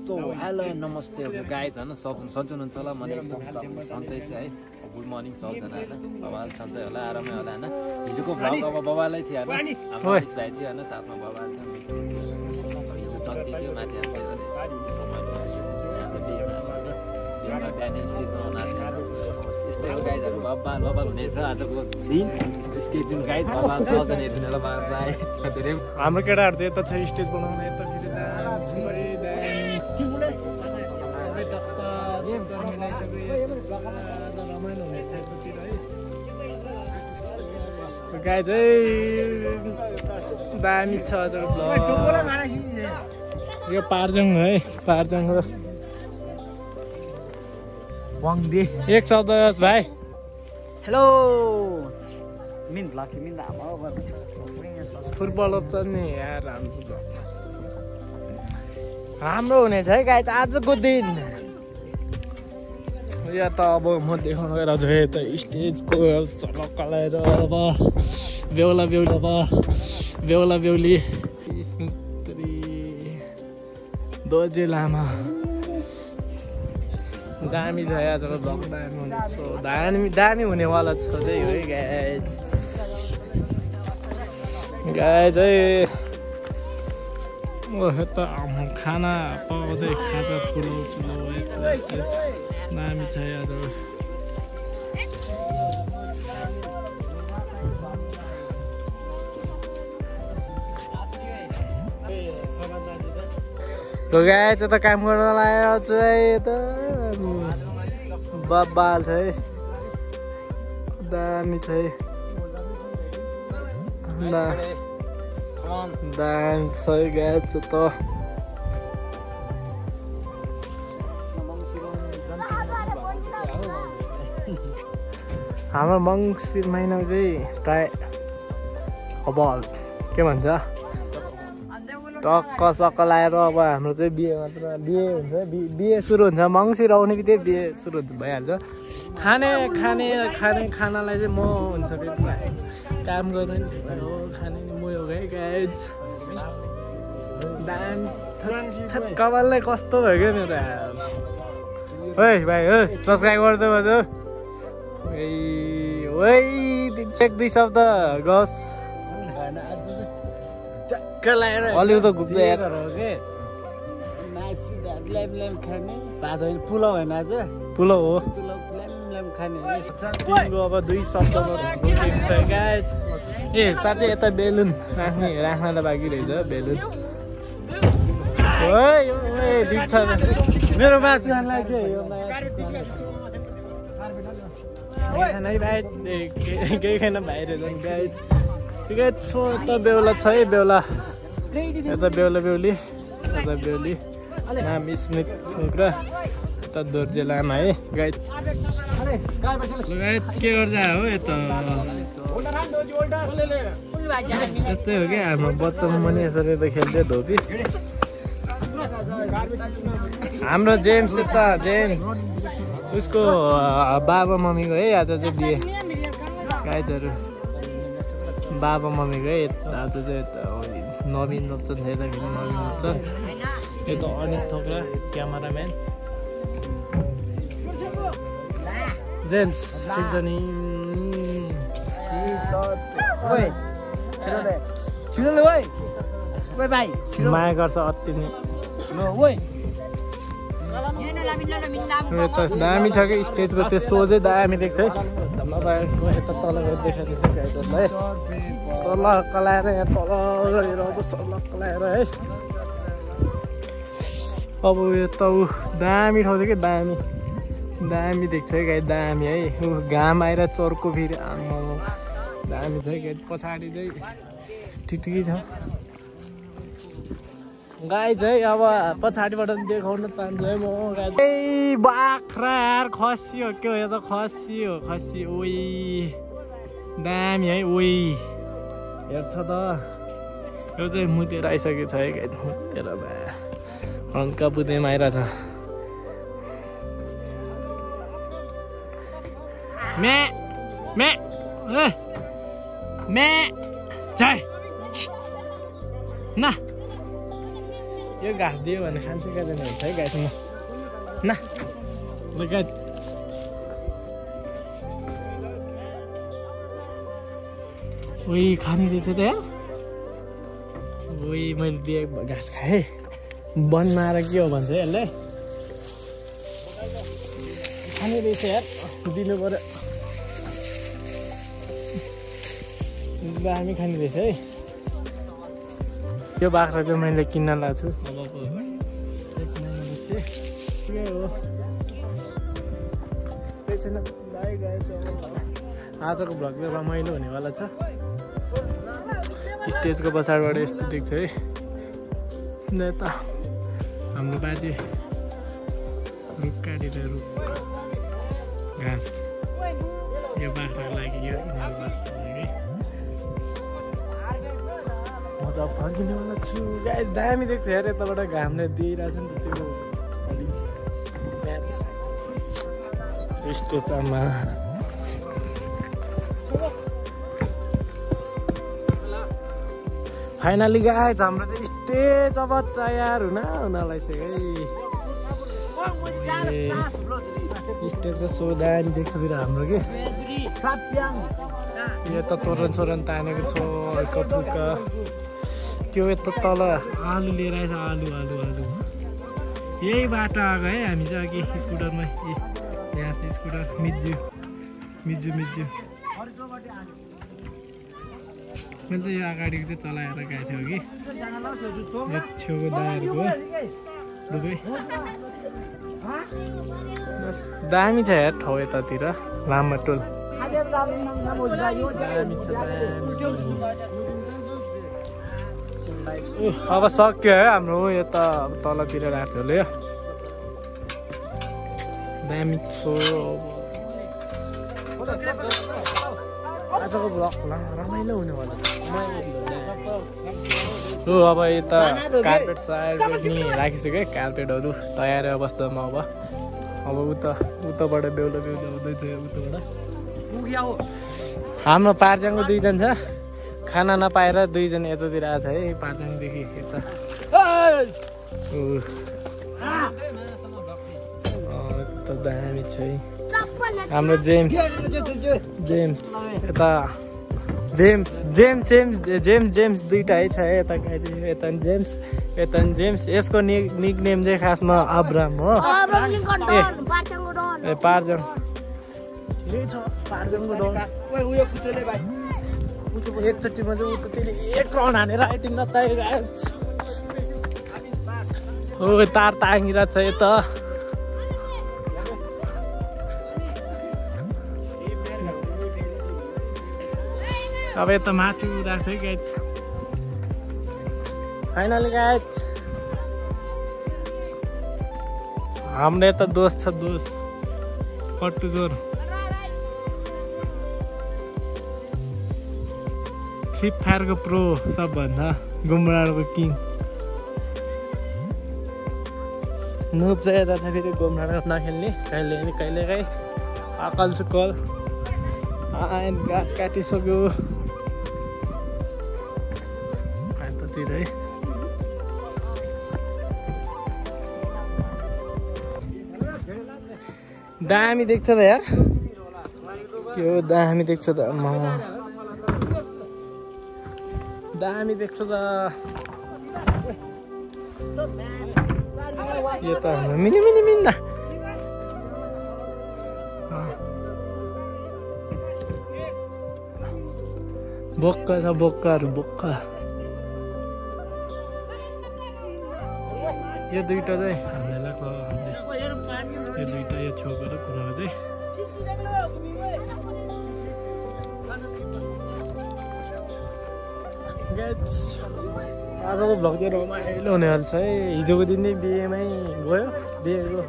so hello नमस्ते guys हैन सन्चै हुनुहुन्छ होला मैले एकदम सन्चै छ है गुड मर्निङ सबजना हैन बबाल सन्चै होला आरामै होला हैन हिजोको भ्लग अब बबालै थियो हैन हाम्रो भाइ थियो हैन साथमा बबाल थियो हिजो जति थियो माथि आउँदै यस्तै हो गाइजहरु बबाल हुनेछ आजको दिन स्टेज जुन गाइज बबाल सबजना हेर्नु होला बाइ धेरै हाम्रो केटाहरु चाहिँ यता छ स्टेज बनाउने यता गाइज दामी छ यो पारजङ है पारजङ हो वाङदे एक शब्द भाइ हेलो मिन ब्लक मिन फुटबल छ नि यार राम्रो हुनेछ है गाइज आजको दिन या त अब म देखाउन गइरहेको छु यता स्टेजको सडक लगाएर अब बेहुला बेहुली दोजे लामा दामी छ आजको भ्लग दामी हुनेछ दामी हुनेवाला छ चाहिँ हो है गाइज है यता खाना पाउँदै खाजा ठुलो दामी छ आज गाइज त काम गर्न लागेर चाहिँ यता बबाल छ है दामी छ है दामी छ है गाइज त हाम्रो मङ्सिर महिनामा चाहिँ प्राय अब के भन्छ टक्क सक्क लगाएर अब हाम्रो चाहिँ बिहे हुन्छ बिहे सुरु हुन्छ मङ्सिर आउने बित्तिकै बिहे सुरु भइहाल्छ खानालाई चाहिँ म हुन्छ फेरि काम गर्ने हो खाने म हो है गाइज कपाललाई कस्तो भयो क्या मेरो है भाइ हो सब्सक्राइब गरिदिनु भयो एक दुई शब्द गस अलि त घुप्दै पुलाउ होइन आज पुलाउ हो खाने अब दुई शब्दमा छ गाइज ए साँच्चै यता बेलुन राख्न त बाँकी रहेछ बेलुन दिन्छ मेरो मासु खानलाई के खानै भाइ केही खान बाहिर गाइज ठिकै छु यता बेहुला छ है बेहुला यता बेहुला बेहुली नाम स्मित थुक्रा यता दोर्जे लामा है गाइज के गर्दा हो यता यस्तै हो क्या हाम्रो बच्चामा पनि यसरी त खेल्थ्यो धोपी हाम्रो जेम्स छ जेम्स उसको बाबा मम्मीको है आज चाहिँ बिहे गाइजहरू बाबा मम्मीको है आज चाहिँ यता नवीन नप्चन छ यता फेरि नवीन नप्चन यता अनिस थोक्रा क्यामराम्यान जेम्स सिजनी माया गर्छ अति नै दामी छ कि स्टेजको त्यो सो चाहिँ दामी देख्छ है यता तल देखाइदिन्छ गाइजहरूलाई सल्लाह कलाएर यहाँ तल गएर अब सल्लाह कलाएर है अब यता ऊ दामी ठाउँ छ कि दामी देख्छ है गाई दामी है ऊ घाम आएर चर्को फेरि आमा दामी छ है गाई पछाडि चाहिँ ठिकै छ गाई चाहिँ अब पछाडिबाट देखाउन चाहन्छु है म गाई बाख्रा यार खसी हो के हो यो त खसी हो ओइ दामी है ओइ हेर्छ त यो चाहिँ मुतेर आइसकेको छ है गाई मुतेर भए हल्का बुधेमा आइरहेछ मे चाय ना यो घाँस दियो भने खान्छु क्या जाने हुन्छ है गाइस म न ल गाइस ओइ खाने रहेछ त यार ओइ मैले दिए घाँस खाएँ वनमा आएर के हो भन्छ यसले खाने रहेछ यार दिनु पर्यो दामी खाने रहेछ है यो बाख्रा चाहिँ मैले किन्न लाग्छु अबको आजको भ्लग चाहिँ रमाइलो हुनेवाला छ स्टेजको पछाडिबाट यस्तो देख्छ है यता हाम्रो बाजे रुख काटेर रुख घाँस यो बाख्राको लागि यो म त फर्किनेवाला छु गाइस दामी देख्छ यार यताबाट घामले दिइरहेछ नि त त्यो स्टेजमा फाइनली गाइस हाम्रो चाहिँ स्टेज अब तयार हुन लागिसक्यो है स्टेज चाहिँ सो दामी देख्छ फेरि हाम्रो के यो त तोरण तानेको छ हल्का फुल्का त्यो यता तल आलु लिएर आएछ आलु यही बाटो आएको है हामी चाहिँ अघि स्कुटरमा यहाँ चाहिँ स्कुटर मिज्जु मैले त यो अगाडिको चाहिँ चलाएर गएको थियो कि यो छेउको दायाहरूको दुवै दामी छ यार ठाउँ यतातिर लामा टोल अब सक्यो है हाम्रो यता तलतिर राख्छ होला यो दामी छ आजको भ्लग रमाइलो हुनेवाला हो अब यता कार्पेट सार्पेट नि राखिसक्यो कार्पेटहरू तयार अवस्थामा अब उताबाट बेहुला हुँदैछ उताबाट हाम्रो पार्जाङको दुईजना छ खाना नपाएर दुईजना यतातिर आएको छ है पार्जाङदेखि यता दामी छ है हाम्रो जेम्स यता जेम्स दुईटा है छ यता जेम्स यसको निक नेम चाहिँ खासमा अब्राम हो ए पार्जङ यही छ पार्जङको डन एकचोटिमा चाहिँ उता त्यसले 1 राउन्ड हानेर आइटिङ नताएको हो तार तागिरहेको छ यता अब यता माथि उडाएको छ है गाइस फाइनली गाइस हाम्रो यता दोस्त छ पट्टु जोर फ्री फायरको प्रो सबभन्दा गुमराडको किङ नुप चाहिँ यता छ फेरि गुमराड नखेल्ने कहिले अकल सुकल घाँस काटिसक्यो यतातिर है दामी देख्छ त यार त्यो दामी देख्छ त दामी देख्छ त यो त मिन्दा बोक्का छ बोक्काहरू बोक्का यो दुईटा चाहिँ हामीलाई यो दुईटा यो छेउको र कुराको चाहिँ आजको भ्लग चाहिँ रमाइलो हुनेवाला छ है हिजोको दिन नै बिहेमै गयो बिहेको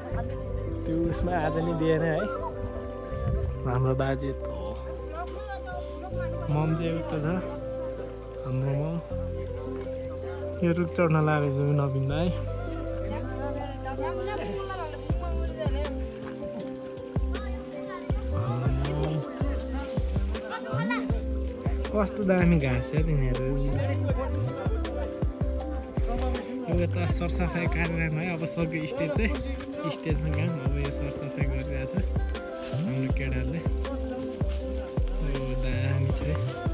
त्यो उसमा आज नै बिहे नै है हाम्रो बाजे त मम चाहिँ उता छ हाम्रो मम यो रुख चढ्न लागेको छ नबिन्दा है कस्तो दामी घाँस छ तिनीहरू यो यता सरसफाइ कार्यक्रम है अब सक्यो स्टेज चाहिँ स्टेजमा काम अब यो सरसफाइ गरिरहेछ हाम्रो केटाहरूले दामी चाहिँ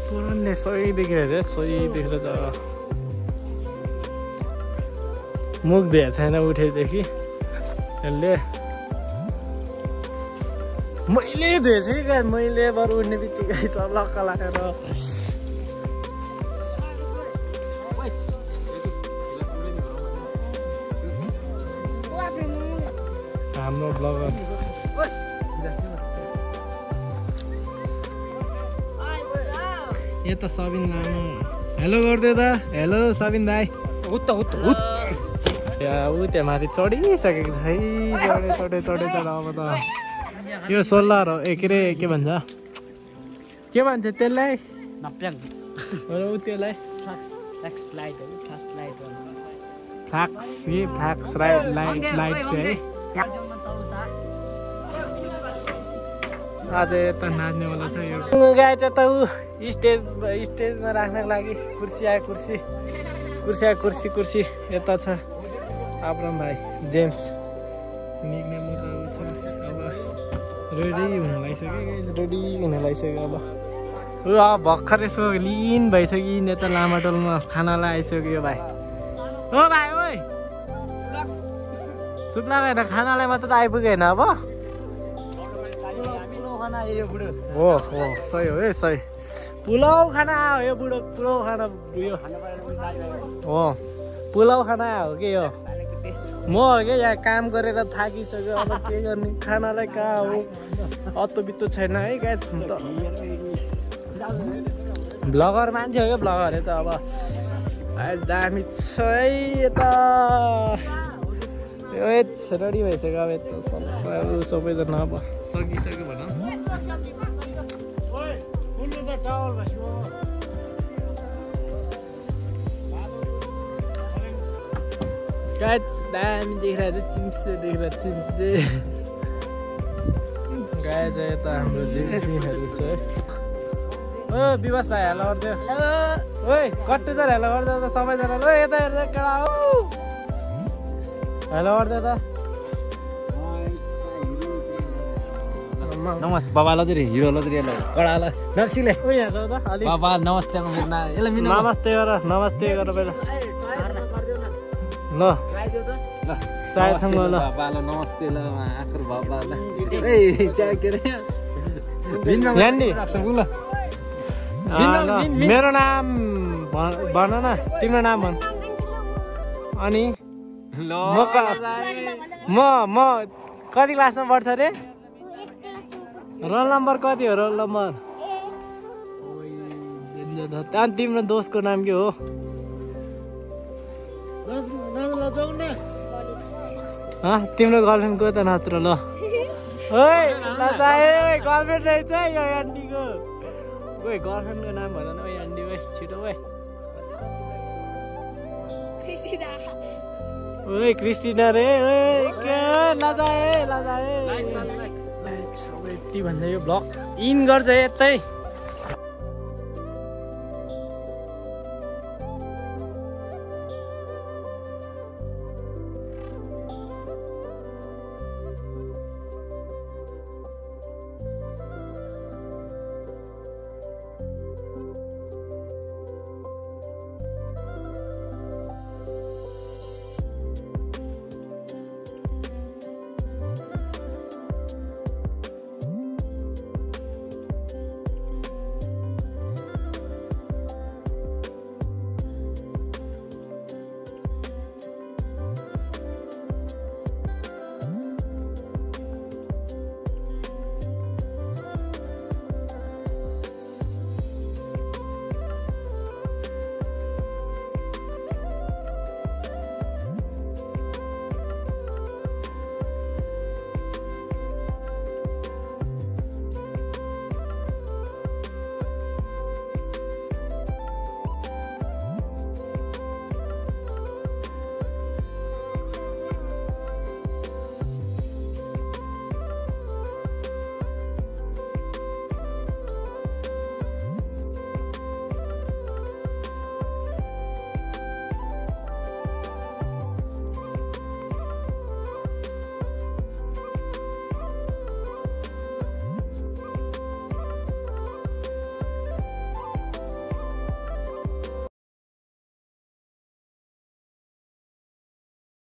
पुरानले सही देखेर चाहिँ सही देखेर त मुख दिएको छैन उठेदेखि यसले मैले धोएछु कि क्या मैले बरु उठ्ने बित्तिकै चलक्क लागेर हाम्रो ब्लगर यता सबिन लामो हेलो गरिदियो त हेलो सबिन दाई ऊ त्यहाँ माथि चढिसकेको छ है चढे अब त यो सोलर हो के अरे के भन्छ त्यसलाई ऊ त्यसलाई फ्ल्याक्स लाइट चाहिँ आज यता नाच्नेवाला छ यो गाई चाहिँ त ऊ स्टेजमा राख्नको लागि कुर्सी यता छ आब्रम भाइ जेम्स निक्ने मुद्दा छ अब रेडी हुन लागिसक्यो अब भर्खर यसो लिन भइसक्यो यता लामाटोलमा खानालाई आइसक्यो भाइ ओ भाइ ओइ चुप लागेन खानालाई मात्र आइपुगेन अब हो सही हो है सही पुलाउ खाना आयो यो बुढो पुलाउ खाना उयो हो पुलाउ खाना हो कि यो म हो क्या यहाँ काम गरेर थाकिसक्यो अब के गर्ने खानालाई कहाँ हो अत्तो बित्तो छैन है क्या त ब्लगर मान्छे हो क्या ब्लगर त अब दामी छ है यता रेडी भइसक्यो अब यता सबैजना अब सकिसक्यो भनौँ दामी देखिरहेको चिन्से गाई चाहिँ यता हाम्रो जिन्सीहरू छ ओ विवास भाइ हेलो गरिदियो ओइ कट्टु त हेलो गरिदियो त सबैजना ल यता हेर्दा केटा हो हेलो गरिदियो त नमस्ते बाबा लजरी हिरो लजरी कडाला नक्सीले ओ यहाँ जाऊ त अलि बाबा नमस्ते नमस्ते गर पहिला ल सायदसँग ल बाबालाई नमस्ते ल आखर बाबालाई मेरो नाम भन न तिम्रो नाम भन अनि म कति क्लासमा पढ्छ अरे रोल नम्बर कति हो रोल नम्बर त्यहाँ तिम्रो दोस्तको नाम के हो तिम्रो गर्लफ्रेन्ड को त नत्र ल ओइ गर्लफ्रेन्ड रहेछ यो आन्टीको ओइ गर्लफ्रेन्डको नाम भन न ओइ आन्टी ओइ छिटो ओइ क्रिस्टिना रे ओइ के लजाए यति भन्दै यो ब्लग इन गर्छ यतै